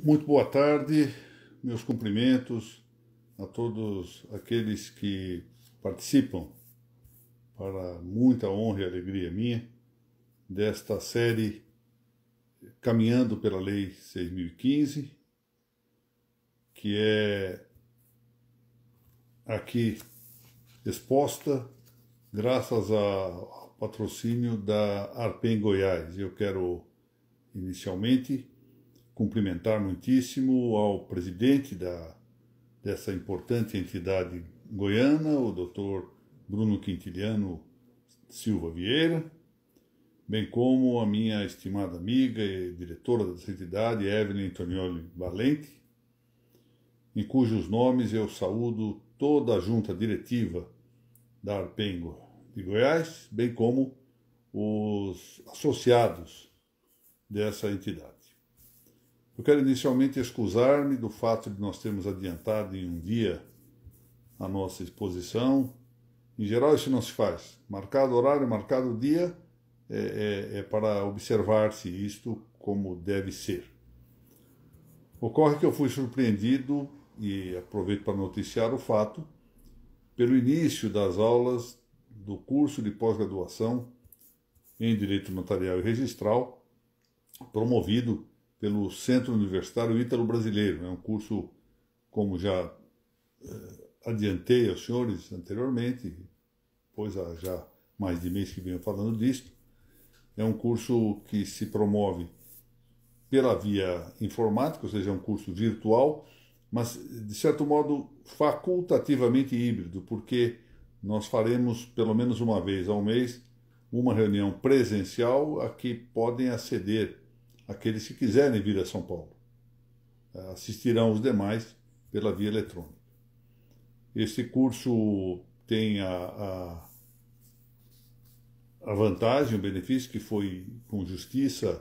Muito boa tarde, meus cumprimentos a todos aqueles que participam, para muita honra e alegria minha, desta série Caminhando pela Lei 6.015, que é aqui exposta graças ao patrocínio da Arpen Goiás. Eu quero inicialmente cumprimentar muitíssimo ao presidente dessa importante entidade goiana, o Dr. Bruno Quintiliano Silva Vieira, bem como a minha estimada amiga e diretora dessa entidade, Evelyn Antonioli Valente, em cujos nomes eu saúdo toda a junta diretiva da Arpengo de Goiás, bem como os associados dessa entidade. Eu quero inicialmente excusar-me do fato de nós termos adiantado em um dia a nossa exposição. Em geral isso não se faz. Marcado horário, marcado dia, é para observar-se isto como deve ser. Ocorre que eu fui surpreendido, e aproveito para noticiar o fato, pelo início das aulas do curso de pós-graduação em Direito Notarial e Registral, promovido pelo Centro Universitário Ítalo-Brasileiro. É um curso, como já adiantei aos senhores anteriormente, pois há já mais de mês que venho falando disto. É um curso que se promove pela via informática, ou seja, é um curso virtual, mas, de certo modo, facultativamente híbrido, porque nós faremos, pelo menos uma vez ao mês, uma reunião presencial a que podem aceder aqueles que quiserem vir a São Paulo. Assistirão os demais pela via eletrônica. Este curso tem a vantagem, o benefício, que foi com justiça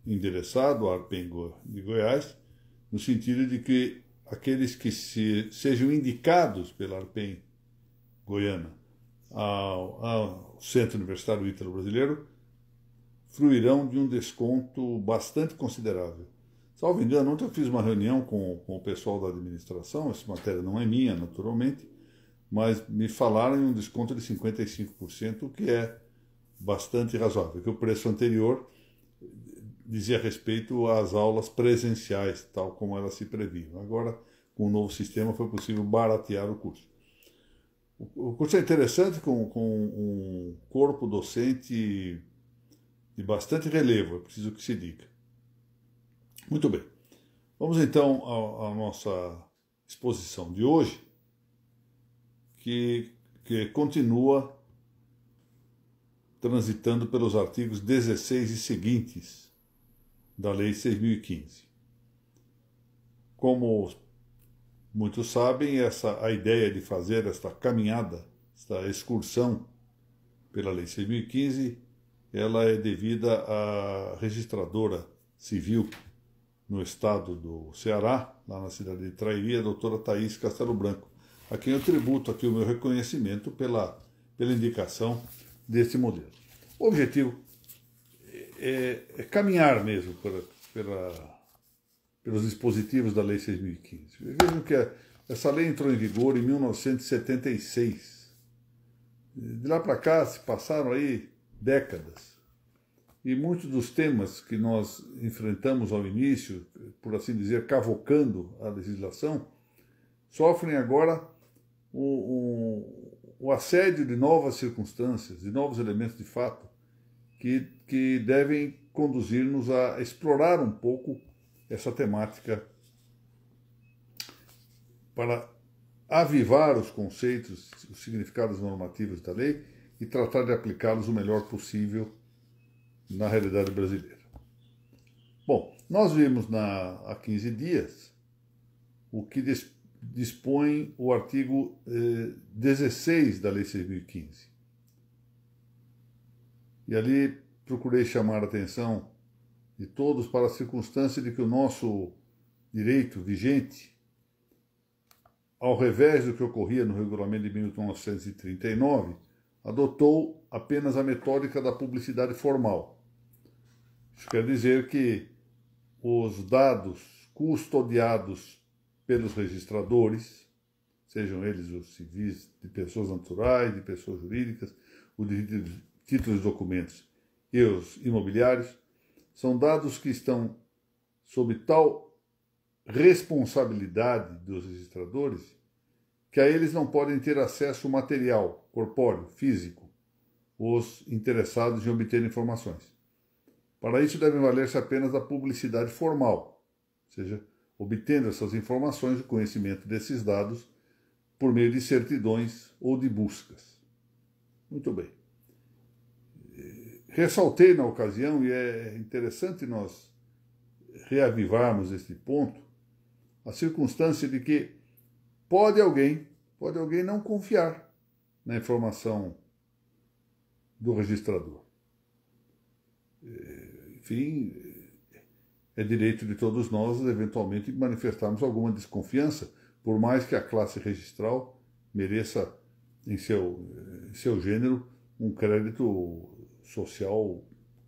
endereçado à Arpengo de Goiás, no sentido de que aqueles que sejam indicados pela Arpen Goiana ao Centro Universitário Ítalo-Brasileiro fruirão de um desconto bastante considerável. Salvo engano, ontem eu fiz uma reunião com o pessoal da administração, essa matéria não é minha, naturalmente, mas me falaram em um desconto de 55%, o que é bastante razoável, porque o preço anterior dizia respeito às aulas presenciais, tal como elas se previam. Agora, com o novo sistema, foi possível baratear o curso. O curso é interessante, com um corpo docente de bastante relevo, é preciso que se diga. Muito bem. Vamos então à nossa exposição de hoje, que continua transitando pelos artigos 16 e seguintes da Lei 6.015. Como muitos sabem, a ideia de fazer esta caminhada, esta excursão pela Lei 6.015, ela é devida à registradora civil no estado do Ceará, lá na cidade de Trairi, a doutora Thaís Castelo Branco, a quem eu tributo aqui o meu reconhecimento pela indicação deste modelo. O objetivo é caminhar mesmo pelos dispositivos da Lei 6.015. Vejam que essa lei entrou em vigor em 1976. De lá para cá se passaram aí décadas. E muitos dos temas que nós enfrentamos ao início, por assim dizer, cavocando a legislação, sofrem agora o assédio de novas circunstâncias, de novos elementos de fato, que devem conduzir-nos a explorar um pouco essa temática para avivar os conceitos, os significados normativos da lei e tratar de aplicá-los o melhor possível na realidade brasileira. Bom, nós vimos há 15 dias o que dispõe o artigo 16 da Lei 6.015. E ali procurei chamar a atenção de todos para a circunstância de que o nosso direito vigente, ao revés do que ocorria no regulamento de 1939, adotou apenas a metódica da publicidade formal. Isso quer dizer que os dados custodiados pelos registradores, sejam eles os civis de pessoas naturais, de pessoas jurídicas, os de títulos de documentos e os imobiliários, são dados que estão sob tal responsabilidade dos registradores que a eles não podem ter acesso material, corpóreo, físico, os interessados em obter informações. Para isso devem valer-se apenas da publicidade formal, ou seja, obtendo essas informações, o conhecimento desses dados por meio de certidões ou de buscas. Muito bem. Ressaltei na ocasião, e é interessante nós reavivarmos este ponto, a circunstância de que pode alguém não confiar na informação do registrador. Enfim, é direito de todos nós, eventualmente, manifestarmos alguma desconfiança, por mais que a classe registral mereça, em seu gênero, um crédito social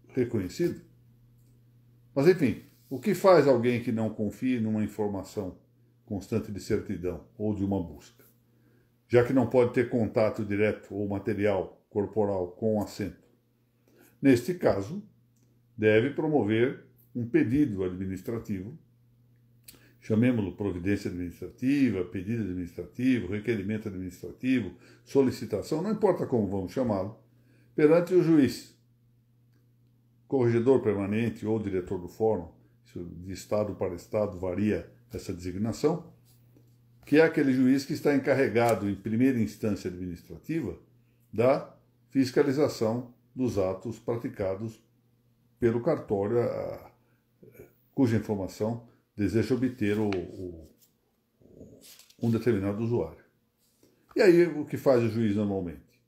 reconhecido. Mas, enfim, o que faz alguém que não confie numa informação constante de certidão ou de uma busca? Já que não pode ter contato direto ou material corporal com o assento. Neste caso, deve promover um pedido administrativo, chamemos-lo providência administrativa, pedido administrativo, requerimento administrativo, solicitação, não importa como vamos chamá-lo, perante o juiz, corregedor permanente ou diretor do fórum, de estado para estado varia essa designação, que é aquele juiz que está encarregado, em primeira instância administrativa, da fiscalização dos atos praticados pelo cartório, cuja informação deseja obter um determinado usuário. E aí, o que faz o juiz normalmente?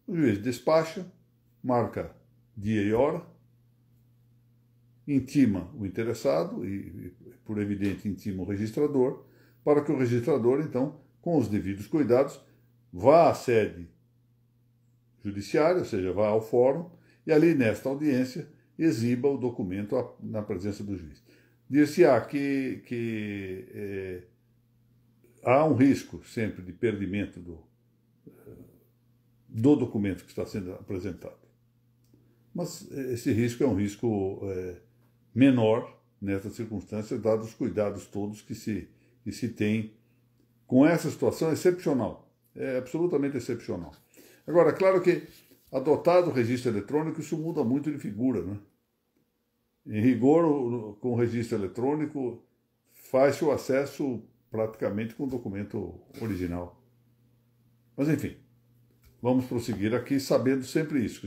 O juiz despacha, marca dia e hora, intima o interessado e, por evidente, intima o registrador, para que o registrador, então, com os devidos cuidados, vá à sede judiciária, ou seja, vá ao fórum, e ali, nesta audiência, exiba o documento na presença do juiz. Dir-se-á que há um risco sempre de perdimento do documento que está sendo apresentado. Mas esse risco é um risco menor nessa circunstância, dados os cuidados todos que se tem com essa situação excepcional. É absolutamente excepcional. Agora, claro que, adotado o registro eletrônico, isso muda muito de figura, né? Em rigor, com o registro eletrônico, faz-se o acesso praticamente com o documento original. Mas, enfim, vamos prosseguir aqui sabendo sempre isso.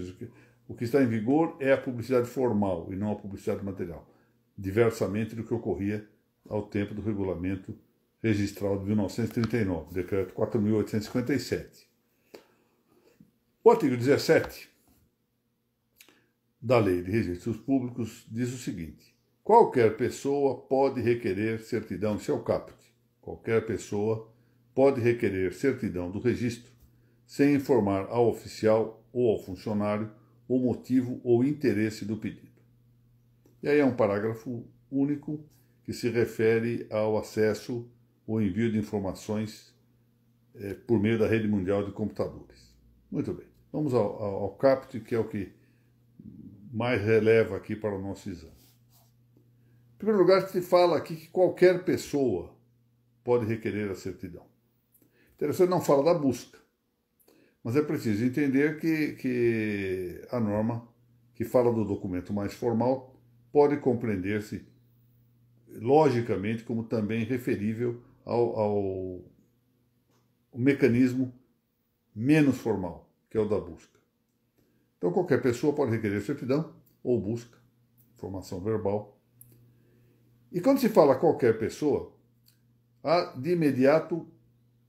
O que está em vigor é a publicidade formal e não a publicidade material, diversamente do que ocorria ao tempo do regulamento registral de 1939, decreto 4.857. O artigo 17 da Lei de Registros Públicos diz o seguinte: qualquer pessoa pode requerer certidão, isso é o caput, qualquer pessoa pode requerer certidão do registro sem informar ao oficial ou ao funcionário o motivo ou interesse do pedido. E aí é um parágrafo único que se refere ao acesso ou envio de informações por meio da rede mundial de computadores. Muito bem, vamos ao caput, que é o que mais releva aqui para o nosso exame. Em primeiro lugar, se fala aqui que qualquer pessoa pode requerer a certidão. Interessante, não fala da busca, mas é preciso entender que a norma que fala do documento mais formal pode compreender-se logicamente como também referível ao mecanismo menos formal, que é o da busca. Então, qualquer pessoa pode requerer certidão ou busca, informação verbal. E quando se fala qualquer pessoa, há de imediato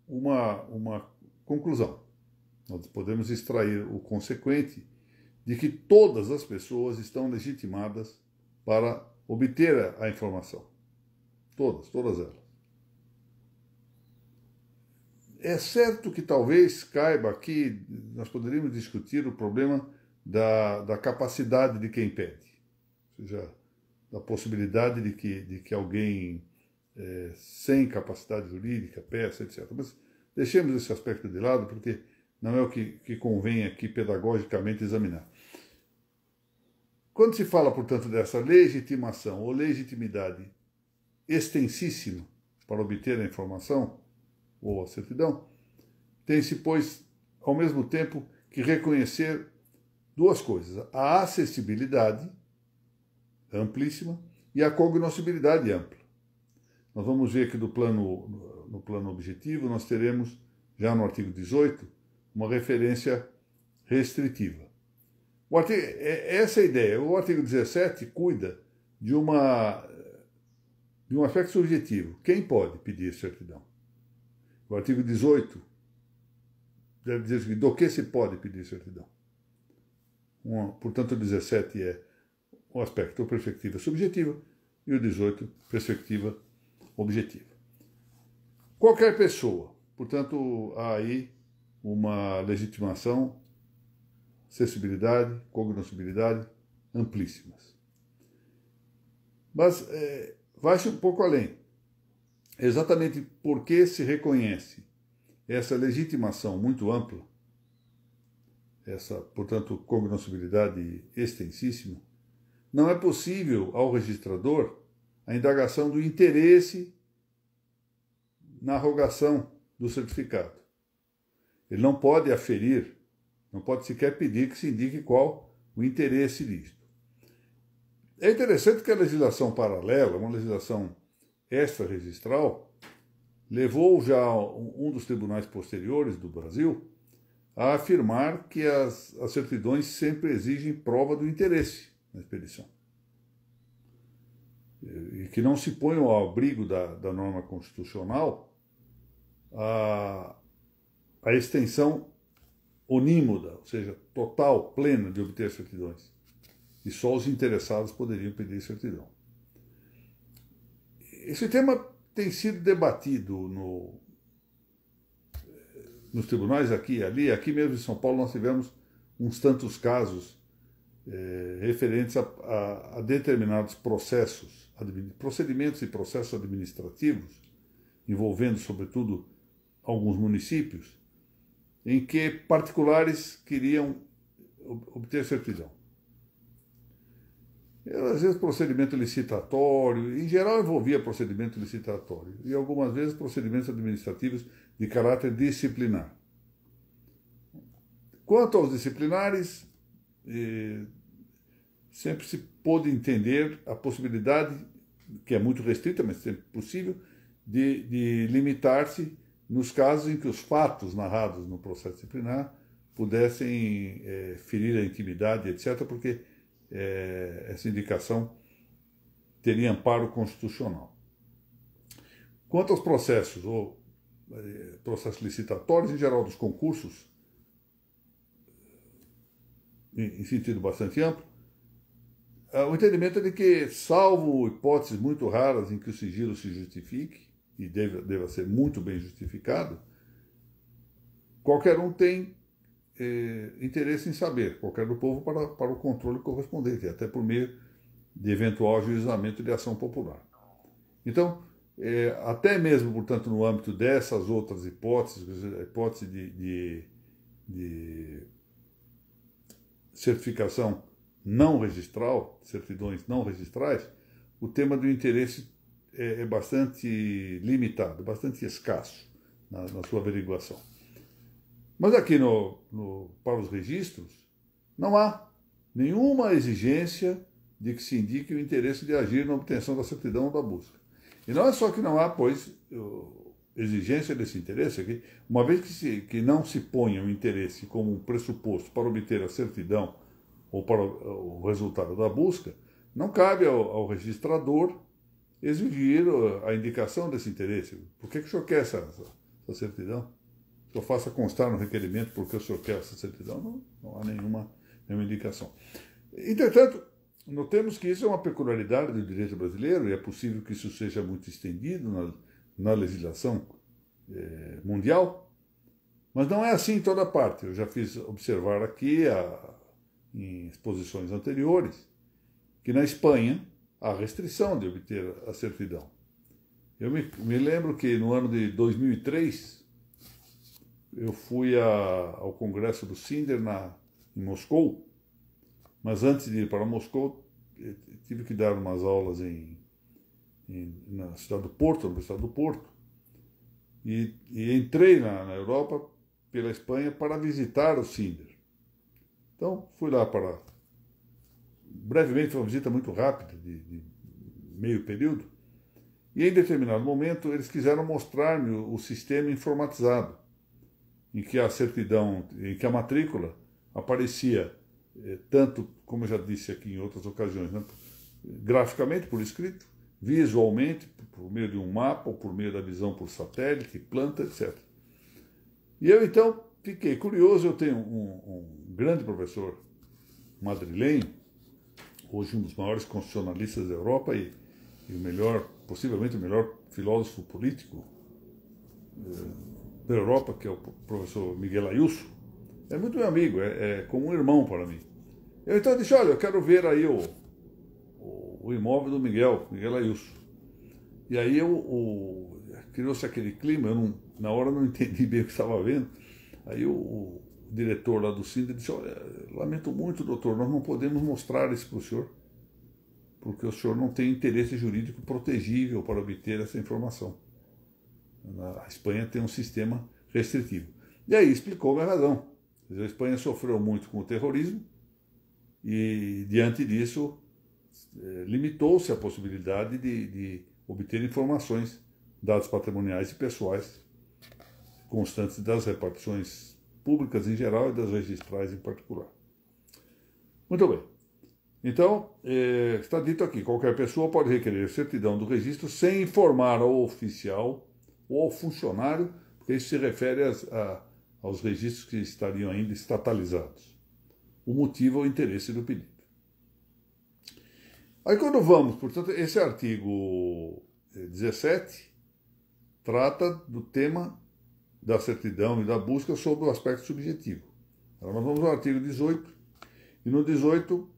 uma conclusão. Nós podemos extrair o consequente de que todas as pessoas estão legitimadas para obter a informação. Todas elas. É certo que talvez caiba aqui, nós poderíamos discutir o problema da capacidade de quem pede, ou seja, da possibilidade de que alguém sem capacidade jurídica, peça, etc. Mas deixemos esse aspecto de lado, porque não é o que convém aqui pedagogicamente examinar. Quando se fala, portanto, dessa legitimação ou legitimidade extensíssima para obter a informação ou a certidão, tem-se, pois, ao mesmo tempo que reconhecer duas coisas: a acessibilidade amplíssima e a cognoscibilidade ampla. Nós vamos ver que no plano objetivo nós teremos, já no artigo 18, uma referência restritiva. Essa é a ideia. O artigo 17 cuida de um aspecto subjetivo. Quem pode pedir certidão? O artigo 18 deve dizer o seguinte: do que se pode pedir certidão? Portanto, o 17 é o aspecto ou perspectiva subjetiva e o 18, perspectiva objetiva. Qualquer pessoa, portanto, há aí uma legitimação, acessibilidade, cognoscibilidade amplíssimas. Mas vai-se um pouco além. Exatamente porque se reconhece essa legitimação muito ampla, essa, portanto, cognoscibilidade extensíssima, não é possível ao registrador a indagação do interesse na rogação do certificado. Ele não pode aferir, não pode sequer pedir que se indique qual o interesse disto. É interessante que a legislação paralela, uma legislação extra-registral, levou já um dos tribunais posteriores do Brasil a afirmar que as certidões sempre exigem prova do interesse na expedição. E que não se ponham ao abrigo da norma constitucional a extensão onímoda, ou seja, total, plena de obter certidões. E só os interessados poderiam pedir certidão. Esse tema tem sido debatido nos tribunais aqui e ali. Aqui mesmo em São Paulo nós tivemos uns tantos casos referentes a determinados procedimentos e processos administrativos, envolvendo, sobretudo, alguns municípios, em que particulares queriam obter certidão. Às vezes procedimento licitatório, em geral envolvia procedimento licitatório, e algumas vezes procedimentos administrativos de caráter disciplinar. Quanto aos disciplinares, sempre se pôde entender a possibilidade, que é muito restrita, mas sempre possível, de limitar-se nos casos em que os fatos narrados no processo disciplinar pudessem ferir a intimidade, etc., porque essa indicação teria amparo constitucional. Quanto aos processos, ou processos licitatórios, em geral dos concursos, em sentido bastante amplo, o entendimento é de que, salvo hipóteses muito raras em que o sigilo se justifique, e deva ser muito bem justificado, qualquer um tem interesse em saber, qualquer do povo, para o controle correspondente, até por meio de eventual ajuizamento de ação popular. Então, até mesmo, portanto, no âmbito dessas outras hipóteses, a hipótese de certificação não registral, certidões não registrais, o tema do interesse é bastante limitado, bastante escasso na sua averiguação. Mas aqui para os registros, não há nenhuma exigência de que se indique o interesse de agir na obtenção da certidão ou da busca. E não é só que não há, pois, exigência desse interesse, aqui, uma vez que não se ponha o interesse como um pressuposto para obter a certidão ou para o resultado da busca, não cabe ao registrador exigir a indicação desse interesse. Por que o senhor quer essa certidão? O senhor faça constar no requerimento porque o senhor quer essa certidão. Não há nenhuma indicação. Entretanto, notemos que isso é uma peculiaridade do direito brasileiro e é possível que isso seja muito estendido na legislação mundial, mas não é assim em toda parte. Eu já fiz observar aqui, em exposições anteriores, que na Espanha há restrição de obter a certidão. Eu me lembro que no ano de 2003, eu fui ao congresso do Cinder em Moscou, mas antes de ir para Moscou, eu tive que dar umas aulas na cidade do Porto, na Universidade do Porto, e entrei na Europa, pela Espanha, para visitar o Cinder. Então, fui lá brevemente, foi uma visita muito rápida, de meio período, e em determinado momento eles quiseram mostrar-me o sistema informatizado, em que a certidão, em que a matrícula aparecia, tanto, como eu já disse aqui em outras ocasiões, né, graficamente, por escrito, visualmente, por meio de um mapa, ou por meio da visão por satélite, planta, etc. E eu, então, fiquei curioso. Eu tenho um grande professor madrilenho, hoje um dos maiores constitucionalistas da Europa e o melhor, possivelmente o melhor filósofo político da Europa, que é o professor Miguel Ayuso. É muito meu amigo, é como um irmão para mim. Eu então disse, olha, eu quero ver aí o imóvel do Miguel Ayuso. E aí criou-se aquele clima, na hora não entendi bem o que estava vendo. Aí o diretor lá do Cinder disse, olha, lamento muito, doutor, nós não podemos mostrar isso para o senhor, porque o senhor não tem interesse jurídico protegível para obter essa informação. A Espanha tem um sistema restritivo. E aí explicou a razão. A Espanha sofreu muito com o terrorismo e, diante disso, limitou-se a possibilidade de obter informações, dados patrimoniais e pessoais constantes das repartições públicas em geral e das registrais em particular. Muito bem. Então, está dito aqui, qualquer pessoa pode requerer certidão do registro sem informar ao oficial ou ao funcionário, porque isso se refere aos registros que estariam ainda estatalizados. O motivo ou interesse do pedido. Aí quando vamos, portanto, esse artigo 17 trata do tema da certidão e da busca sob o aspecto subjetivo. Agora nós vamos ao artigo 18, e no 18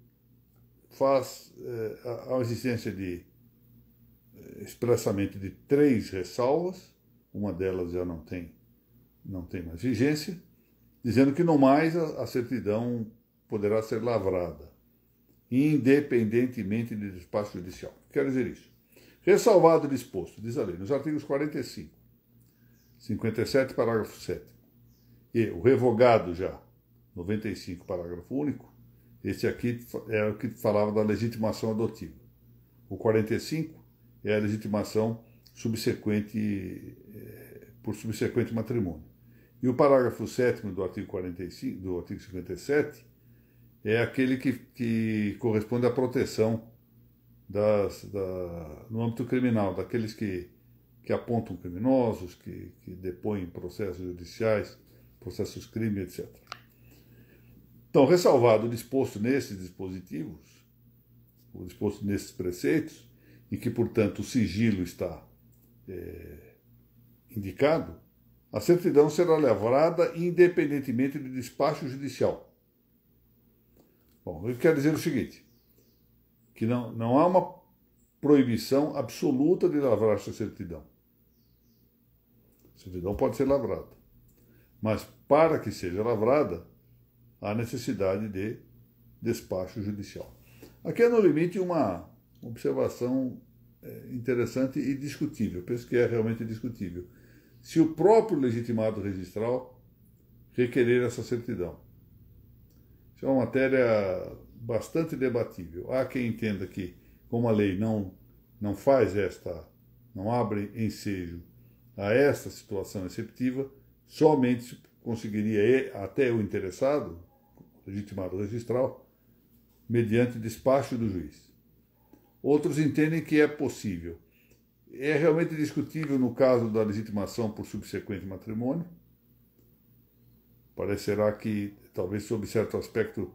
faz a existência expressamente de 3 ressalvas, uma delas já não tem mais vigência, dizendo que no mais a certidão poderá ser lavrada, independentemente de despacho judicial. Quer dizer isso. Ressalvado o disposto, diz a lei, nos artigos 45, 57, parágrafo 7, e o revogado já, 95, parágrafo único, esse aqui é o que falava da legitimação adotiva. O 45 é a legitimação subsequente, por subsequente matrimônio. E o parágrafo 7º do artigo 45, do artigo 57, é aquele que corresponde à proteção no âmbito criminal, daqueles que apontam criminosos, que depõem processos judiciais, processos crime, etc. Então, ressalvado o disposto nesses dispositivos, o disposto nesses preceitos, em que, portanto, o sigilo está indicado, a certidão será lavrada independentemente do despacho judicial. Bom, eu quero dizer o seguinte, que não há uma proibição absoluta de lavrar essa certidão. A certidão pode ser lavrada, mas para que seja lavrada, há necessidade de despacho judicial. Aqui é, no limite, uma observação interessante e discutível. Eu penso que é realmente discutível. Se o próprio legitimado registral requerer essa certidão. Isso é uma matéria bastante debatível. Há quem entenda que, como a lei não abre ensejo a esta situação exceptiva, somente se conseguiria até o interessado, legitimado registral, mediante despacho do juiz. Outros entendem que é possível. É realmente discutível no caso da legitimação por subsequente matrimônio. Parecerá que, talvez sob certo aspecto,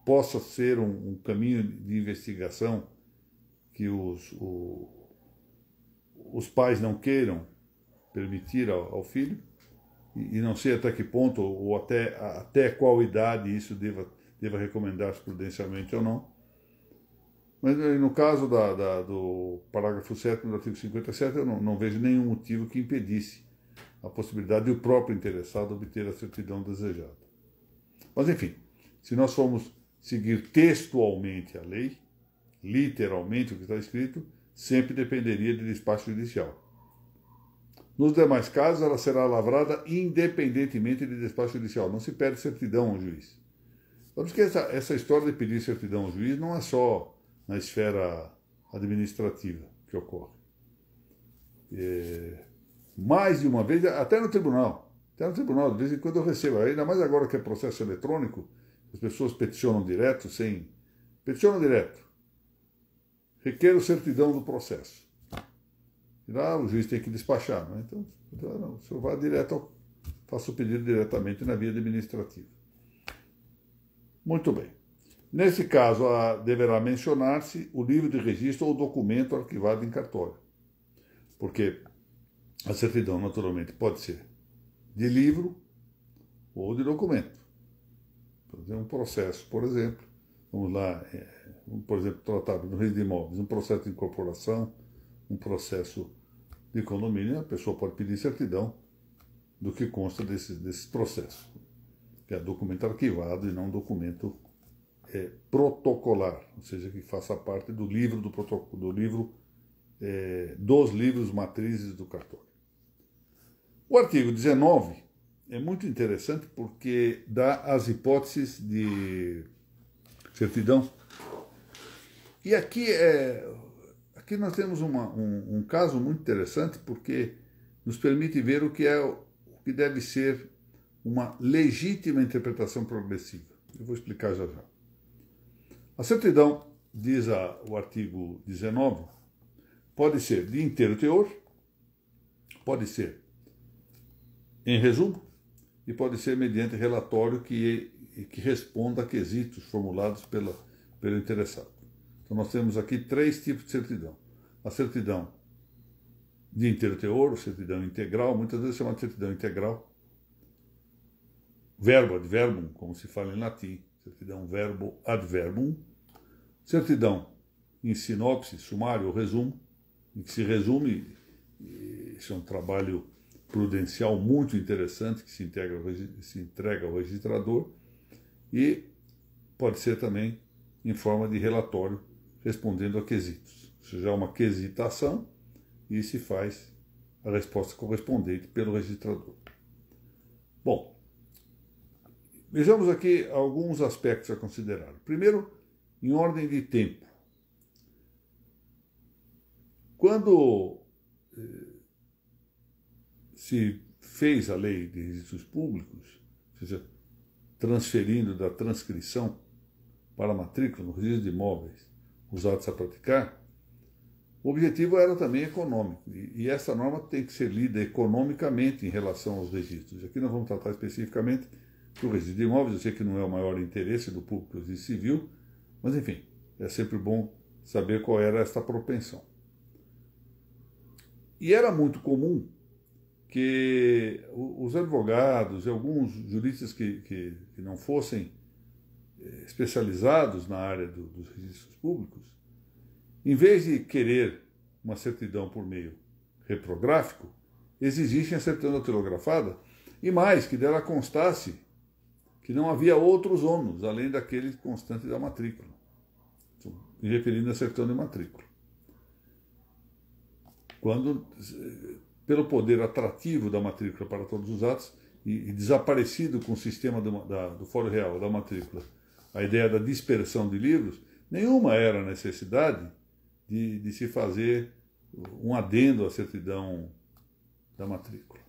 possa ser um caminho de investigação que os pais não queiram permitir ao filho, e não sei até que ponto, ou até qual idade isso deva recomendar-se prudencialmente ou não. Mas no caso do parágrafo 7º do artigo 57, eu não vejo nenhum motivo que impedisse a possibilidade de o próprio interessado obter a certidão desejada. Mas, enfim, se nós formos seguir textualmente a lei, literalmente o que está escrito, sempre dependeria de despacho judicial. Nos demais casos, ela será lavrada independentemente de despacho judicial. Não se pede certidão ao juiz. Vamos que essa história de pedir certidão ao juiz não é só na esfera administrativa que ocorre. Mais de uma vez, até no tribunal. Até no tribunal, de vez em quando eu recebo, ainda mais agora que é processo eletrônico, as pessoas peticionam direto, peticionam direto. Requer certidão do processo. E lá o juiz tem que despachar, né? Então, não, o senhor vai direto, faça o pedido diretamente na via administrativa. Muito bem. Nesse caso, deverá mencionar-se o livro de registro ou documento arquivado em cartório. Porque a certidão, naturalmente, pode ser de livro ou de documento. Fazer um processo, por exemplo, vamos lá, por exemplo, tratado no registro de imóveis, um processo de incorporação, um processo de condomínio, a pessoa pode pedir certidão do que consta desses processos, que é documento arquivado e não documento protocolar, ou seja, que faça parte do livro dos livros matrizes do cartório. O artigo 19 é muito interessante porque dá as hipóteses de certidão. E aqui nós temos um caso muito interessante porque nos permite ver o que deve ser uma legítima interpretação progressiva. Eu vou explicar já já. A certidão, diz o artigo 19, pode ser de inteiro teor, pode ser em resumo e pode ser mediante relatório que responda a quesitos formulados pelo interessado. Então nós temos aqui 3 tipos de certidão. A certidão de inteiro teor, certidão integral, muitas vezes chamada de certidão integral. Verbo ad verbum, como se fala em latim, certidão verbo ad verbum. Certidão em sinopse, sumário ou resumo, em que se resume, isso é um trabalho prudencial muito interessante que se entrega ao registrador, e pode ser também em forma de relatório respondendo a quesitos. Isso já é uma quesitação e se faz a resposta correspondente pelo registrador. Bom, vejamos aqui alguns aspectos a considerar. Primeiro, em ordem de tempo. Quando se fez a lei de registros públicos, ou seja, transferindo da transcrição para a matrícula no registro de imóveis os atos a praticar, o objetivo era também econômico, e essa norma tem que ser lida economicamente em relação aos registros. Aqui nós vamos tratar especificamente do registro de imóveis. Eu sei que não é o maior interesse do público do registro civil, mas enfim, é sempre bom saber qual era esta propensão. E era muito comum que os advogados e alguns juristas que não fossem especializados na área dos registros públicos, em vez de querer uma certidão por meio reprográfico, exigissem a certidão datilografada, e mais, que dela constasse que não havia outros ônus, além daquele constante da matrícula, me referindo à certidão de matrícula. Quando, pelo poder atrativo da matrícula para todos os atos, e desaparecido com o sistema do fórum real da matrícula, a ideia da dispersão de livros, nenhuma era a necessidade de se fazer um adendo à certidão da matrícula.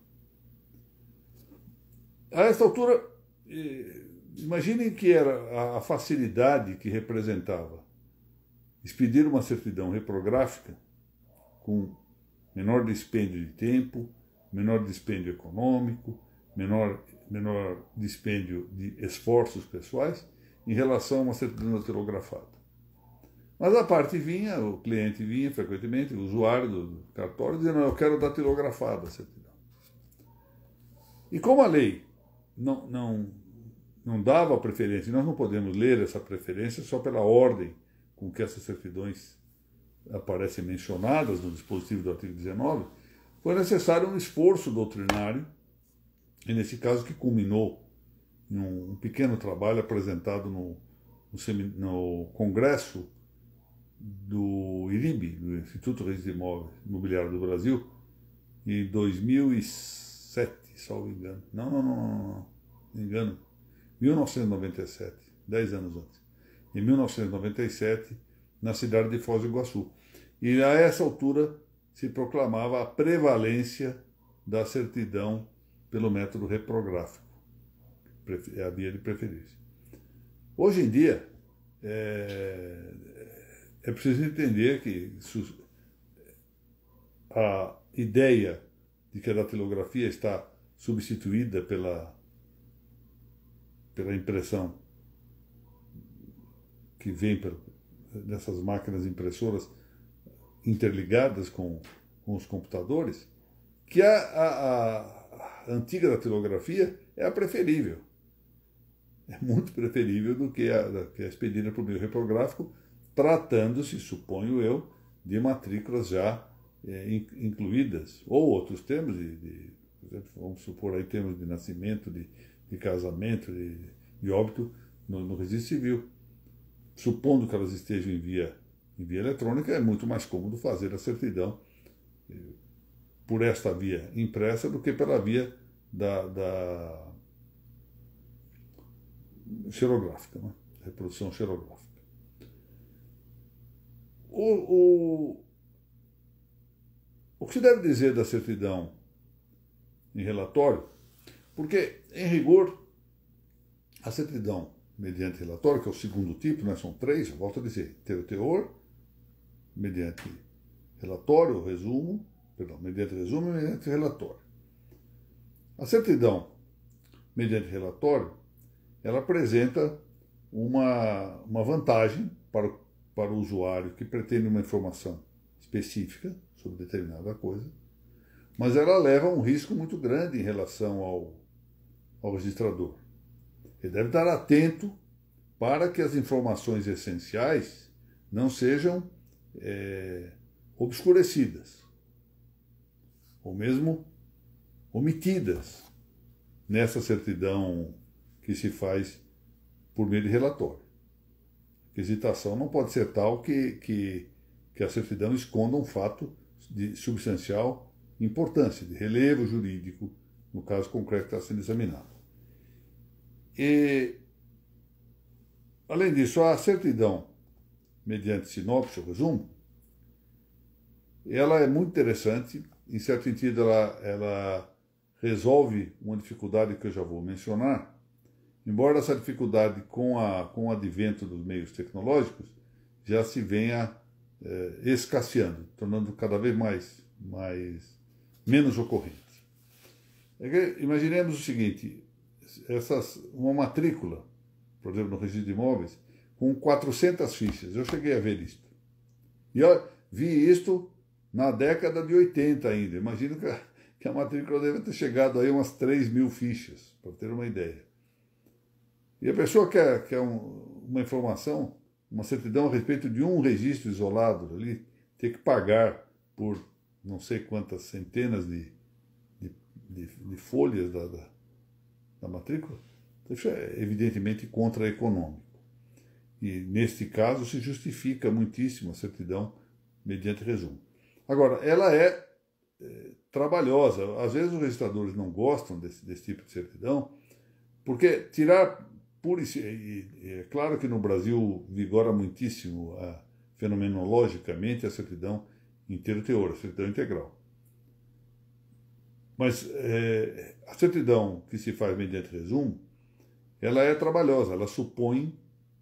A esta altura, imaginem que era a facilidade que representava expedir uma certidão reprográfica com menor dispêndio de tempo, menor dispêndio econômico, menor dispêndio de esforços pessoais em relação a uma certidão datilografada. Mas a parte vinha, o cliente vinha frequentemente, o usuário do cartório, dizendo: eu quero datilografada a certidão. E como a lei não dava preferência, nós não podemos ler essa preferência só pela ordem com que essas certidões aparecem mencionadas no dispositivo do artigo 19, foi necessário um esforço doutrinário, e nesse caso que culminou em um pequeno trabalho apresentado no Congresso do IRIB, do Instituto Registro Imobiliário do Brasil, em 2007, salvo engano. Não me engano. 1997, 10 anos antes. Em 1997, na cidade de Foz do Iguaçu. E a essa altura se proclamava a prevalência da certidão pelo método reprográfico, a via de preferência. Hoje em dia, é preciso entender que a ideia de que a datilografia está substituída pela impressão que vem dessas máquinas impressoras interligadas com os computadores, que a antiga datilografia é a preferível. É muito preferível do que a expedida por meio reprográfico, tratando-se, suponho eu, de matrículas já incluídas, ou outros termos, por exemplo, vamos supor aí termos de nascimento, de casamento, de óbito no registro civil. Supondo que elas estejam em via eletrônica, é muito mais cômodo fazer a certidão por esta via impressa do que pela via da xerográfica, né? Reprodução xerográfica. O que se deve dizer da certidão em relatório? Porque, em rigor, a certidão mediante relatório, que é o segundo tipo, né, são três, eu volto a dizer, ter o teor, mediante relatório, resumo, perdão, mediante resumo e mediante relatório. A certidão mediante relatório, ela apresenta uma vantagem para o usuário que pretende uma informação específica sobre determinada coisa, mas ela leva a um risco muito grande em relação ao registrador. Ele deve estar atento para que as informações essenciais não sejam obscurecidas, ou mesmo omitidas nessa certidão que se faz por meio de relatório. A requisitação não pode ser tal que a certidão esconda um fato de substancial importância, de relevo jurídico, no caso concreto que está sendo examinado. E, além disso, a certidão, mediante sinopse ou resumo, ela é muito interessante, em certo sentido ela resolve uma dificuldade que eu já vou mencionar, embora essa dificuldade com o advento dos meios tecnológicos já se venha escasseando, tornando cada vez menos ocorrente. Imaginemos o seguinte, uma matrícula, por exemplo, no registro de imóveis, com 400 fichas. Eu cheguei a ver isto. E eu vi isto na década de 80 ainda. Imagino que a matrícula deve ter chegado aí umas 3.000 fichas, para ter uma ideia. E a pessoa quer uma informação, uma certidão a respeito de um registro isolado ali, ter que pagar por não sei quantas centenas de folhas da matrícula. Isso é evidentemente contra-econômico. E, neste caso, se justifica muitíssimo a certidão mediante resumo. Agora, ela é trabalhosa. Às vezes os registradores não gostam desse tipo de certidão, porque tirar é claro que no Brasil vigora muitíssimo fenomenologicamente a certidão inteiro-teor, a certidão integral. Mas a certidão que se faz mediante resumo, ela é trabalhosa, ela supõe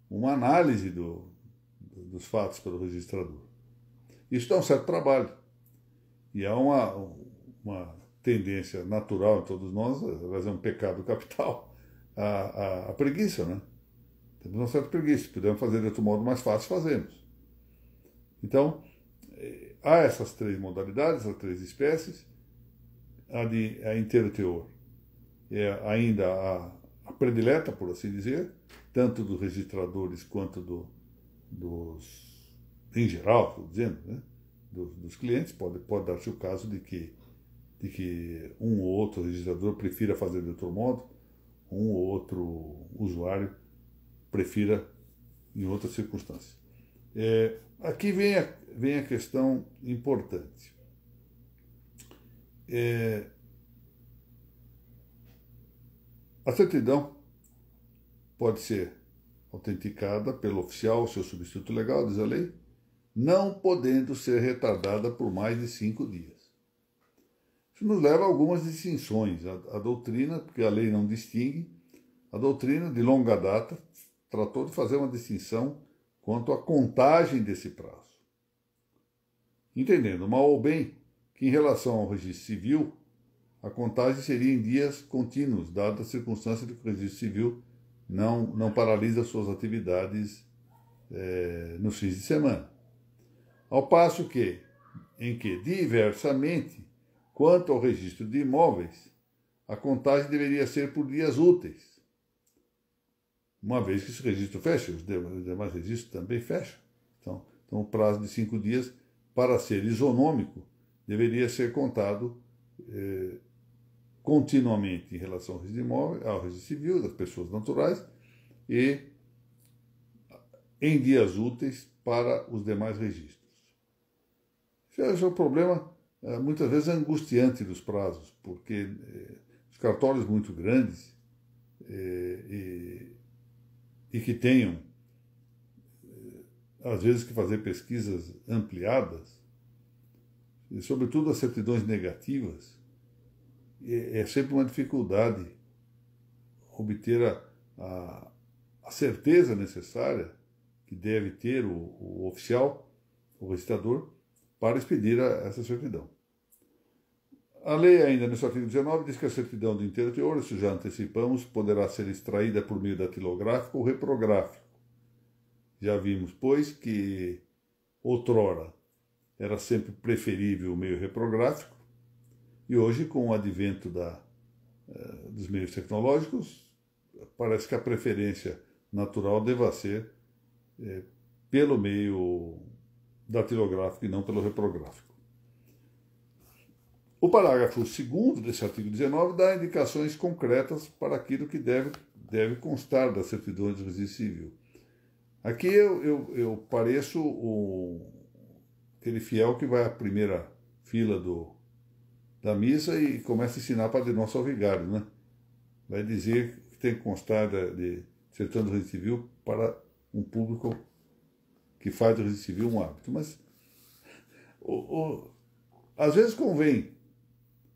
uma análise dos fatos pelo registrador. Isso dá um certo trabalho. E há uma tendência natural em todos nós, aliás, é um pecado capital, a preguiça, né? Temos uma certa preguiça. Se pudermos fazer de outro modo mais fácil, fazemos. Então, há essas três modalidades, as três espécies. A inteiro-teor é ainda a predileta, por assim dizer, tanto dos registradores quanto dos em geral, estou dizendo, né, dos clientes, pode dar-se o caso de que um ou outro registrador prefira fazer de outro modo, um ou outro usuário prefira em outras circunstâncias. Aqui vem a questão importante. A certidão pode ser autenticada pelo oficial, seu substituto legal, diz a lei, não podendo ser retardada por mais de 5 dias. Isso nos leva a algumas distinções. A doutrina, porque a lei não distingue, a doutrina de longa data tratou de fazer uma distinção quanto à contagem desse prazo. Entendendo, mal ou bem, que em relação ao registro civil, a contagem seria em dias contínuos, dada a circunstância de que o registro civil não paralisa suas atividades nos fins de semana. Ao passo em que, diversamente, quanto ao registro de imóveis, a contagem deveria ser por dias úteis, uma vez que esse registro fecha, os demais registros também fecham. Então o prazo de 5 dias, para ser isonômico, deveria ser contado continuamente em relação ao registro de imóvel, ao registro civil, das pessoas naturais, e em dias úteis para os demais registros. Esse é o problema, muitas vezes, angustiante dos prazos, porque os cartórios muito grandes e que tenham, às vezes, que fazer pesquisas ampliadas, e sobretudo as certidões negativas, é sempre uma dificuldade obter a certeza necessária que deve ter o oficial, o registrador, para expedir essa certidão. A lei, ainda no seu artigo 19, diz que a certidão do inteiro teor, isso já antecipamos, poderá ser extraída por meio datilográfico ou reprográfico. Já vimos, pois, que outrora era sempre preferível o meio reprográfico, e hoje, com o advento dos meios tecnológicos, parece que a preferência natural deva ser pelo meio datilográfico e não pelo reprográfico. O parágrafo 2º desse artigo 19 dá indicações concretas para aquilo que deve constar das certidões de registro civil. Aqui eu pareço aquele fiel que vai à primeira fila da missa e começa a ensinar Padre Nosso ao vigário, né? Vai dizer que tem que constar de certidão de registro civil para um público que faz do registro civil um hábito. Mas às vezes convém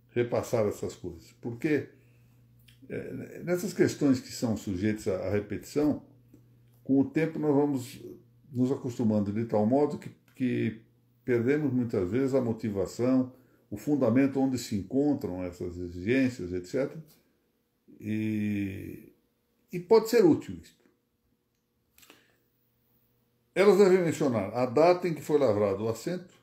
repassar essas coisas, porque nessas questões que são sujeitas à repetição, com o tempo nós vamos nos acostumando de tal modo que perdemos muitas vezes a motivação, o fundamento onde se encontram essas exigências, etc. E pode ser útil isso. Elas devem mencionar a data em que foi lavrado o assento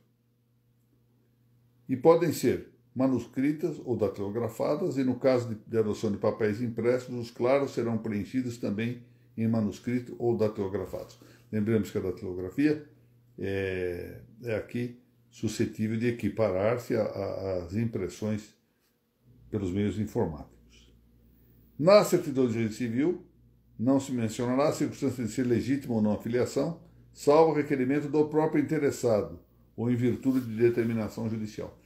e podem ser manuscritas ou datilografadas, e no caso de adoção de papéis impressos, os claros serão preenchidos também em manuscrito ou datilografados. Lembremos que a datilografia é aqui suscetível de equiparar-se às impressões pelos meios informáticos. Na certidão de registro civil, não se mencionará a circunstância de ser legítima ou não a filiação, salvo requerimento do próprio interessado, ou em virtude de determinação judicial.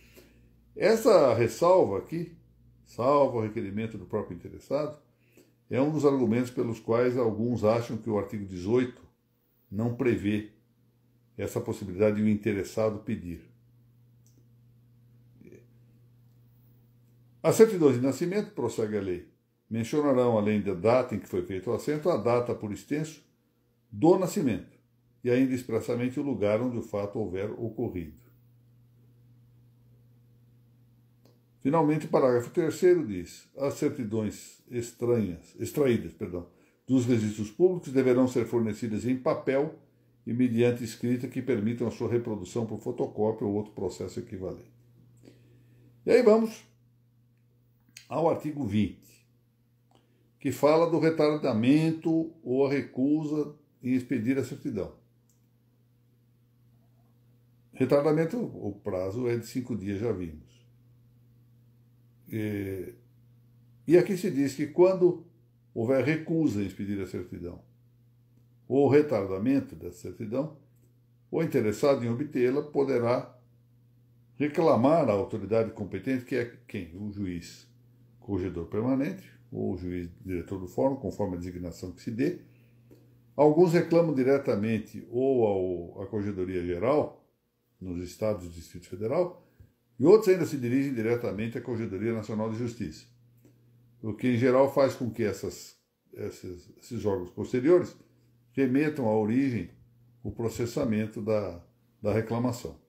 Essa ressalva aqui, salvo o requerimento do próprio interessado, é um dos argumentos pelos quais alguns acham que o artigo 18 não prevê essa possibilidade de um interessado pedir. As certidões de nascimento, prossegue a lei, mencionarão, além da data em que foi feito o assento, a data por extenso do nascimento, e ainda expressamente o lugar onde o fato houver ocorrido. Finalmente, o parágrafo 3º diz: as certidões extraídas dos registros públicos deverão ser fornecidas em papel e mediante escrita que permitam a sua reprodução por fotocópia ou outro processo equivalente. E aí vamos ao artigo 20, que fala do retardamento ou a recusa em expedir a certidão. Retardamento, o prazo é de 5 dias, já vimos. E aqui se diz que quando houver recusa em expedir a certidão ou retardamento da certidão, o interessado em obtê-la poderá reclamar à autoridade competente, que é quem? O juiz corregedor permanente ou o juiz diretor do fórum, conforme a designação que se dê. Alguns reclamam diretamente ou à Corregedoria Geral, nos estados do Distrito Federal, e outros ainda se dirigem diretamente à Corregedoria Nacional de Justiça, o que em geral faz com que esses órgãos posteriores remetam à origem o processamento da reclamação.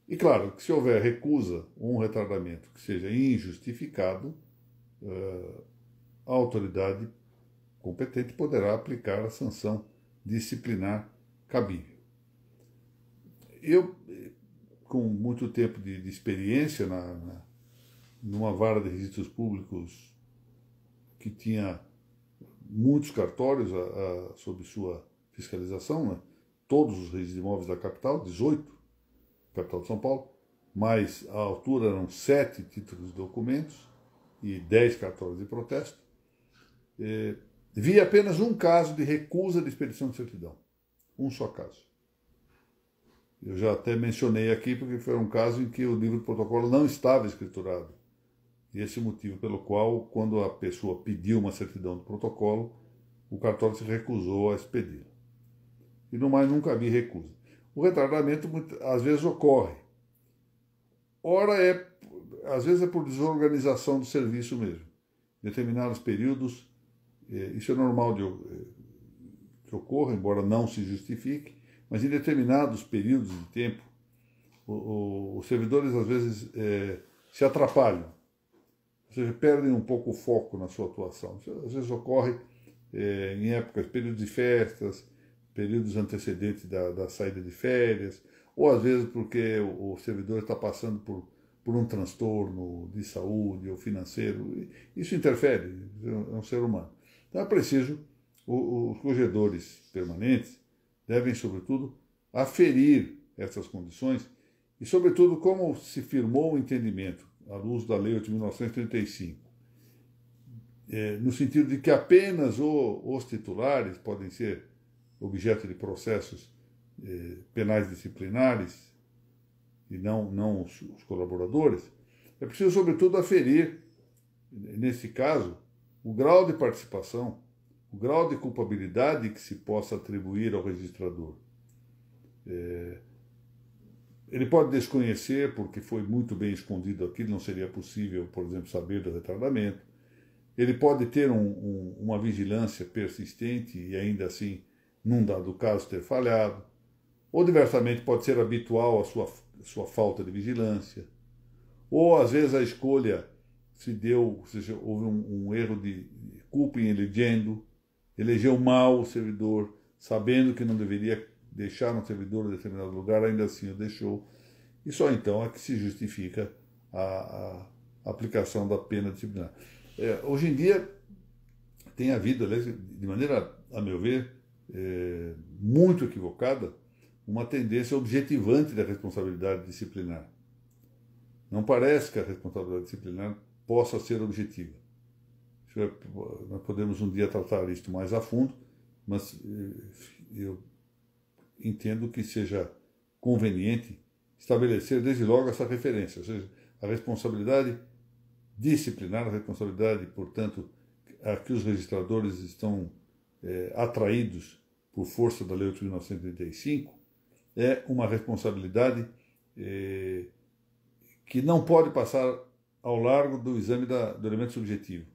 E claro, que se houver recusa ou um retardamento que seja injustificado, a autoridade competente poderá aplicar a sanção disciplinar cabível. Eu, com muito tempo de experiência numa vara de registros públicos que tinha muitos cartórios sob sua fiscalização, né? Todos os registros de imóveis da capital, 18, capital de São Paulo, mas à altura eram 7 títulos de documentos e 10 cartórios de protesto. Vi apenas um caso de recusa de expedição de certidão. Um só caso. Eu já até mencionei aqui porque foi um caso em que o livro de protocolo não estava escriturado. E esse é o motivo pelo qual, quando a pessoa pediu uma certidão do protocolo, o cartório se recusou a expedi-la. E no mais nunca vi recusa. O retardamento às vezes ocorre. Ora, às vezes é por desorganização do serviço mesmo. Em determinados períodos, isso é normal que ocorra, embora não se justifique, mas em determinados períodos de tempo, os servidores às vezes se atrapalham, ou seja, perdem um pouco o foco na sua atuação. Isso, às vezes ocorre em épocas, períodos de festas, períodos antecedentes da saída de férias, ou às vezes porque o servidor está passando por um transtorno de saúde ou financeiro. Isso interfere, é um ser humano. Então é preciso, os corregedores permanentes devem, sobretudo, aferir essas condições e, sobretudo, como se firmou o entendimento, à luz da Lei 8.935, no sentido de que apenas os titulares podem ser objeto de processos penais disciplinares e não os colaboradores, é preciso, sobretudo, aferir, nesse caso, o grau de participação, o grau de culpabilidade que se possa atribuir ao registrador. Ele pode desconhecer, porque foi muito bem escondido aquilo, não seria possível, por exemplo, saber do retardamento. Ele pode ter uma vigilância persistente e ainda assim, num dado caso, ter falhado. Ou, diversamente, pode ser habitual a sua falta de vigilância. Ou, às vezes, a escolha se deu, ou seja, houve um erro de culpa em elegendo, elegeu mal o servidor, sabendo que não deveria deixar um servidor em determinado lugar, ainda assim o deixou. E só então é que se justifica a aplicação da pena disciplinar. Hoje em dia tem havido, aliás, de maneira, a meu ver, muito equivocada, uma tendência objetivante da responsabilidade disciplinar. Não parece que a responsabilidade disciplinar possa ser objetiva. Nós podemos um dia tratar isto mais a fundo, mas eu entendo que seja conveniente estabelecer desde logo essa referência, ou seja, a responsabilidade disciplinar, a responsabilidade, portanto, a que os registradores estão atraídos por força da Lei 8.935, é uma responsabilidade que não pode passar ao largo do exame do elemento subjetivo,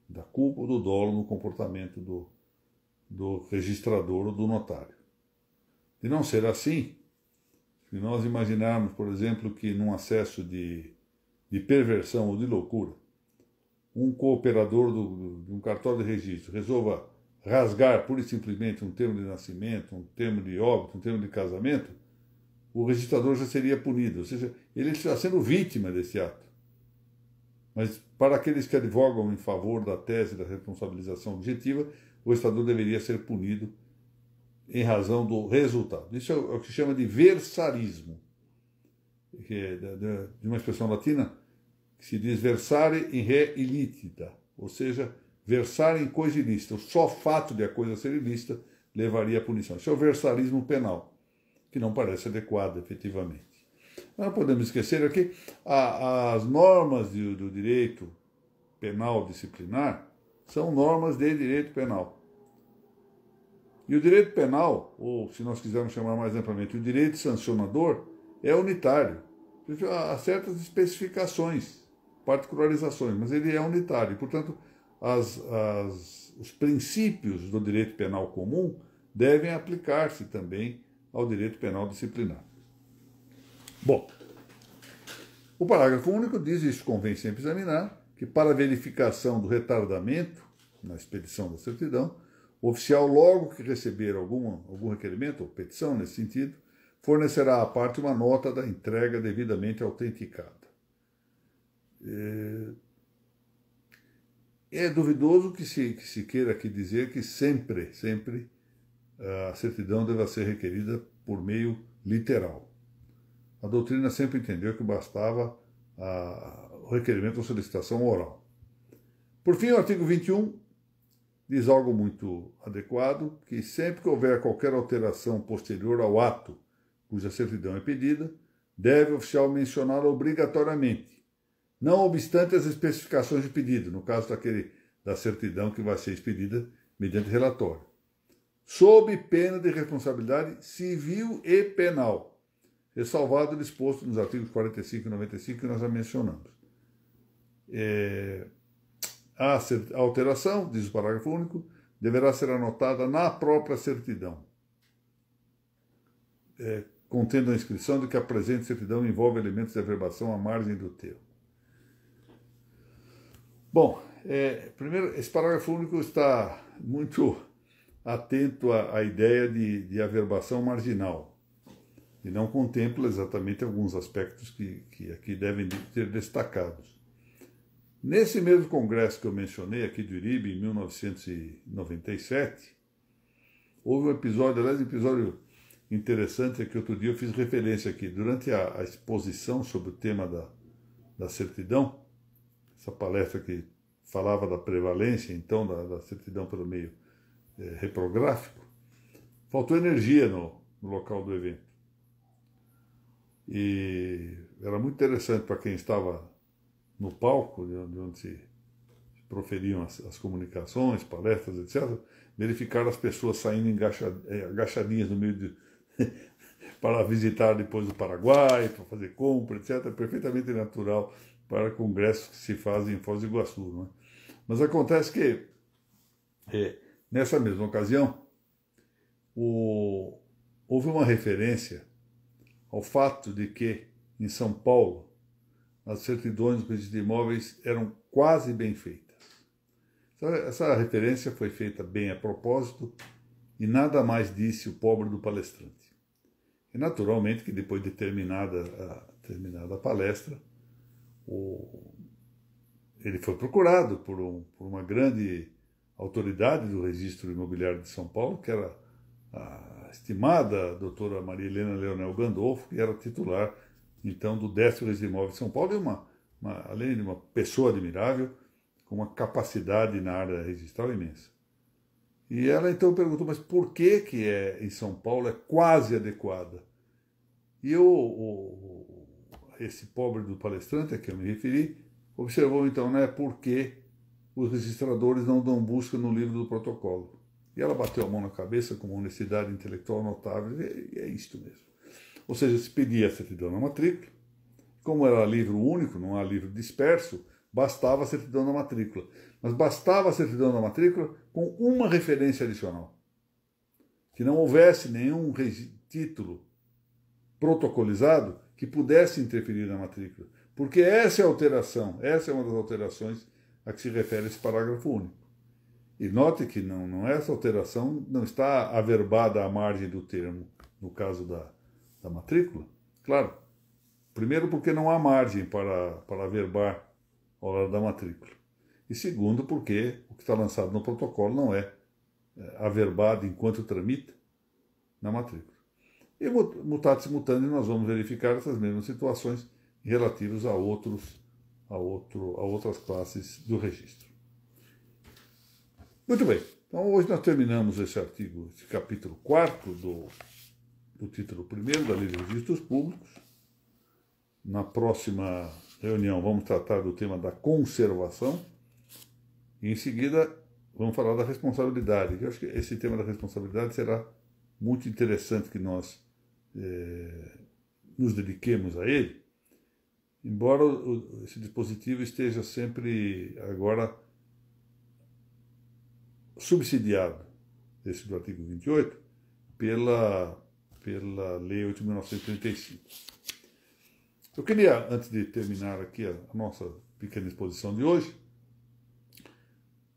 da culpa ou do dolo no comportamento do registrador ou do notário. De não ser assim, se nós imaginarmos, por exemplo, que num acesso de perversão ou de loucura, um cooperador de um cartório de registro resolva rasgar pura e simplesmente um termo de nascimento, um termo de óbito, um termo de casamento, o registrador já seria punido, ou seja, ele está sendo vítima desse ato. Mas para aqueles que advogam em favor da tese da responsabilização objetiva, o registrador deveria ser punido em razão do resultado. Isso é o que se chama de versarismo, que é de uma expressão latina que se diz versare in re illicita, ou seja, versar em coisa ilícita. O só fato de a coisa ser ilícita levaria à punição. Isso é o versarismo penal, que não parece adequado, efetivamente. Mas não podemos esquecer aqui as normas do direito penal disciplinar são normas de direito penal. E o direito penal, ou se nós quisermos chamar mais amplamente, o direito sancionador, é unitário. Há certas especificações, particularizações, mas ele é unitário. Portanto, os princípios do direito penal comum devem aplicar-se também ao direito penal disciplinar. Bom, o parágrafo único diz, isso convém sempre examinar, que para a verificação do retardamento na expedição da certidão, o oficial, logo que receber algum requerimento ou petição nesse sentido, fornecerá à parte uma nota da entrega devidamente autenticada. É duvidoso que se queira aqui dizer que sempre a certidão deva ser requerida por meio literal. A doutrina sempre entendeu que bastava o requerimento ou solicitação oral. Por fim, o artigo 21 diz algo muito adequado, que sempre que houver qualquer alteração posterior ao ato cuja certidão é pedida, deve o oficial mencioná-la obrigatoriamente, não obstante as especificações de pedido, no caso da certidão que vai ser expedida mediante relatório, sob pena de responsabilidade civil e penal, ressalvado o disposto nos artigos 45 e 95 que nós já mencionamos. A alteração, diz o parágrafo único, deverá ser anotada na própria certidão, contendo a inscrição de que a presente certidão envolve elementos de averbação à margem do termo. Bom, primeiro, esse parágrafo único está muito atento à ideia de averbação marginal e não contempla exatamente alguns aspectos que aqui devem ser destacados. Nesse mesmo congresso que eu mencionei aqui do IRIB, em 1997, houve um episódio interessante, que outro dia eu fiz referência aqui. Durante a exposição sobre o tema da certidão, essa palestra que falava da prevalência, então, da certidão pelo meio reprográfico, faltou energia no local do evento. E era muito interessante para quem estava no palco, de onde se proferiam as comunicações, palestras, etc., verificar as pessoas saindo agachadinhas no meio para visitar depois o Paraguai, para fazer compra, etc., perfeitamente natural para congressos que se fazem em Foz do Iguaçu. Não é? Mas acontece que, nessa mesma ocasião, houve uma referência ao fato de que, em São Paulo, as certidões do registro de imóveis eram quase bem feitas. Essa referência foi feita bem a propósito e nada mais disse o pobre do palestrante. E naturalmente que depois de terminada a palestra, ele foi procurado por uma grande autoridade do registro imobiliário de São Paulo, que era a estimada doutora Maria Helena Leonel Gandolfo, que era titular então do 10º Registro de Imóveis de São Paulo, e além de uma pessoa admirável, com uma capacidade na área registral imensa. E ela então perguntou, mas por que em São Paulo é quase adequada? E esse pobre do palestrante a que eu me referi, observou então, por que os registradores não dão busca no livro do protocolo. E ela bateu a mão na cabeça com uma honestidade intelectual notável, e é isto mesmo. Ou seja, se pedia a certidão na matrícula, como era livro único, não há livro disperso, bastava a certidão na matrícula. Mas bastava a certidão na matrícula com uma referência adicional. Que não houvesse nenhum título protocolizado que pudesse interferir na matrícula. Porque essa é a alteração, essa é uma das alterações a que se refere esse parágrafo único. E note que essa alteração não está averbada à margem do termo, no caso da matrícula. Claro, primeiro porque não há margem para averbar a hora da matrícula. E segundo porque o que está lançado no protocolo não é averbado enquanto tramita, na matrícula. E mutatis mutandis, nós vamos verificar essas mesmas situações relativas a outras classes do registro. Muito bem, então hoje nós terminamos esse artigo, esse capítulo 4 do título 1º da Lei de Registros Públicos. Na próxima reunião vamos tratar do tema da conservação e em seguida vamos falar da responsabilidade. Eu acho que esse tema da responsabilidade será muito interessante que nós nos dediquemos a ele, embora esse dispositivo esteja sempre agora subsidiado, esse do artigo 28, pela Lei 8.935. Eu queria, antes de terminar aqui a nossa pequena exposição de hoje,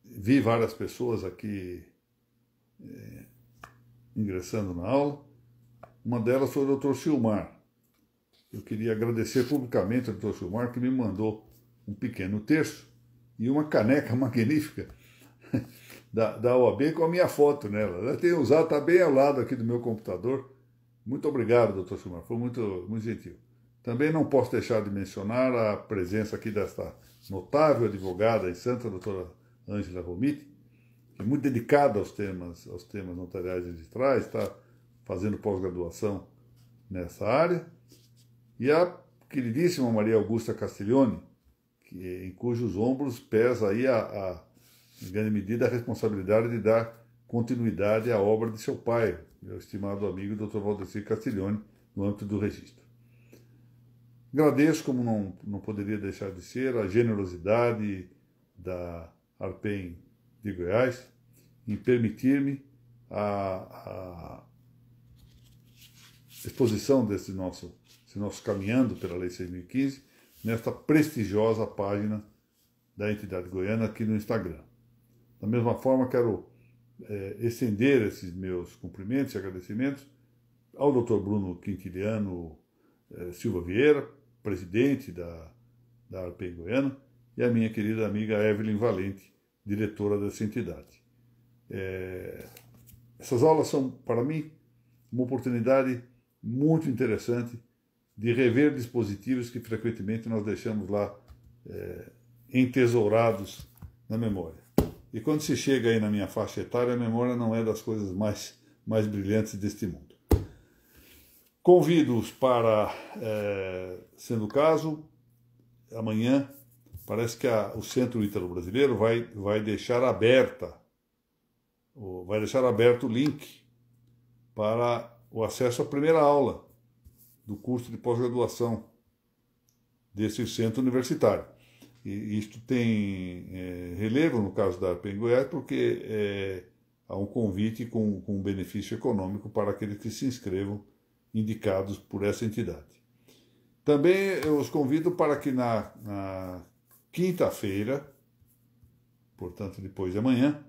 vi várias pessoas aqui ingressando na aula. Uma delas foi o Dr. Silmar. Eu queria agradecer publicamente ao Dr. Silmar, que me mandou um pequeno terço e uma caneca magnífica da OAB com a minha foto nela. Eu tenho usado, está bem ao lado aqui do meu computador. Muito obrigado, Dr. Silmar, foi muito, muito gentil. Também não posso deixar de mencionar a presença aqui desta notável advogada em Santos, a doutora Ângela Romiti, que é muito dedicada aos temas notariais registrais, está fazendo pós-graduação nessa área, e a queridíssima Maria Augusta Castiglione, em cujos ombros pesa aí em grande medida a responsabilidade de dar continuidade à obra de seu pai, meu estimado amigo Dr. Valdecir Castiglione, no âmbito do registro. Agradeço, como não poderia deixar de ser, a generosidade da ARPEN de Goiás em permitir-me a exposição desse nosso caminhando pela Lei 6.015 nesta prestigiosa página da entidade goiana aqui no Instagram. Da mesma forma, quero estender esses meus cumprimentos e agradecimentos ao Dr. Bruno Quintiliano Silva Vieira, presidente da ARPEN Goiana, e a minha querida amiga Evelyn Valente, diretora dessa entidade. Essas aulas são, para mim, uma oportunidade muito interessante de rever dispositivos que frequentemente nós deixamos lá entesourados na memória. E quando se chega aí na minha faixa etária, a memória não é das coisas mais brilhantes deste mundo. Convido-os para, sendo o caso, amanhã, parece que o Centro Ítalo-Brasileiro vai deixar aberto o link para o acesso à primeira aula do curso de pós-graduação desse centro universitário. E isto tem relevo no caso da ARPEN Goiás, porque há um convite com um benefício econômico para aqueles que se inscrevam indicados por essa entidade. Também eu os convido para que na quinta-feira, portanto depois de amanhã,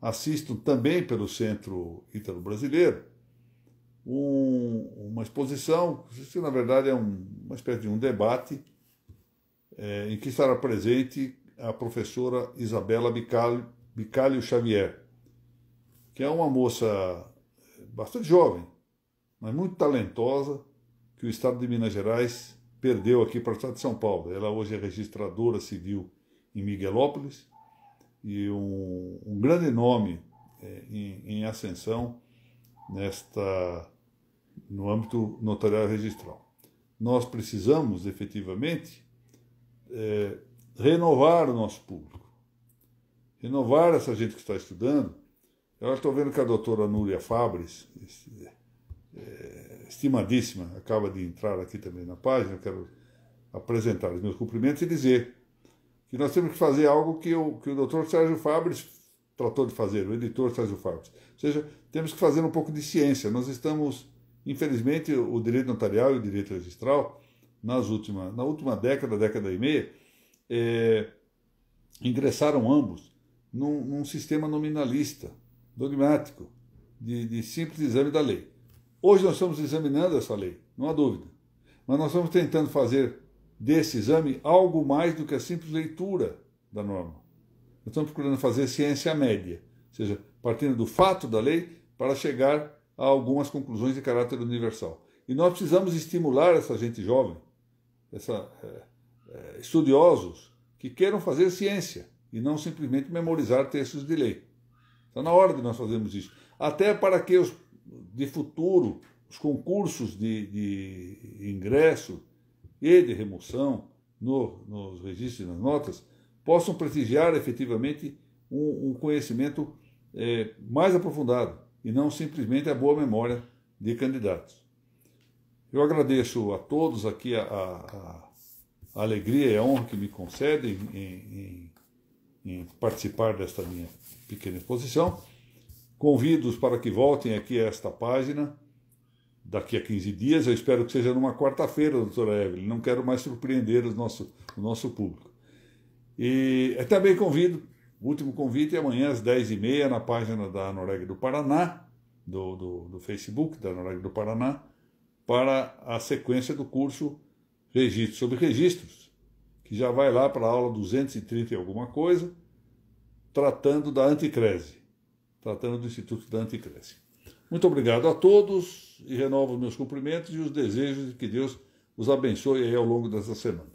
assistam também pelo Centro Ítalo-Brasileiro uma exposição, que na verdade é uma espécie de um debate, em que estará presente a professora Isabela Bicalho Xavier, que é uma moça bastante jovem, mas muito talentosa, que o Estado de Minas Gerais perdeu aqui para o Estado de São Paulo. Ela hoje é registradora civil em Miguelópolis e um grande nome em ascensão no âmbito notarial registral. Nós precisamos, efetivamente, renovar o nosso público, renovar essa gente que está estudando. Eu estou vendo que a doutora Núria Fabres, estimadíssima, acaba de entrar aqui também na página. Eu quero apresentar os meus cumprimentos e dizer que nós temos que fazer algo que o doutor Sérgio Fabres tratou de fazer, o editor Sérgio Fabres. Ou seja, temos que fazer um pouco de ciência. Nós estamos, infelizmente, o direito notarial e o direito registral, na última década e meia, ingressaram ambos num sistema nominalista, dogmático, de simples exame da lei. Hoje nós estamos examinando essa lei, não há dúvida, mas nós estamos tentando fazer desse exame algo mais do que a simples leitura da norma. Nós estamos procurando fazer ciência média, ou seja, partindo do fato da lei para chegar a algumas conclusões de caráter universal. E nós precisamos estimular essa gente jovem, estudiosos, que queiram fazer ciência e não simplesmente memorizar textos de lei. Está na hora de nós fazermos isso. Até para que de futuro os concursos de ingresso e de remoção nos registros e nas notas possam prestigiar efetivamente um conhecimento mais aprofundado e não simplesmente a boa memória de candidatos. Eu agradeço a todos aqui a alegria e a honra que me concedem em participar desta minha pequena exposição. Convido-os para que voltem aqui a esta página daqui a 15 dias. Eu espero que seja numa quarta-feira, doutora Evelyn. Não quero mais surpreender o nosso público. E também convido, o último convite é amanhã às 10h30 na página da Noreg do Paraná, do Facebook da Noreg do Paraná, para a sequência do curso Registros sobre Registros, que já vai lá para a aula 230 e alguma coisa, tratando da Anticrese, tratando do Instituto da Anticrese. Muito obrigado a todos e renovo os meus cumprimentos e os desejos de que Deus os abençoe aí ao longo dessa semana.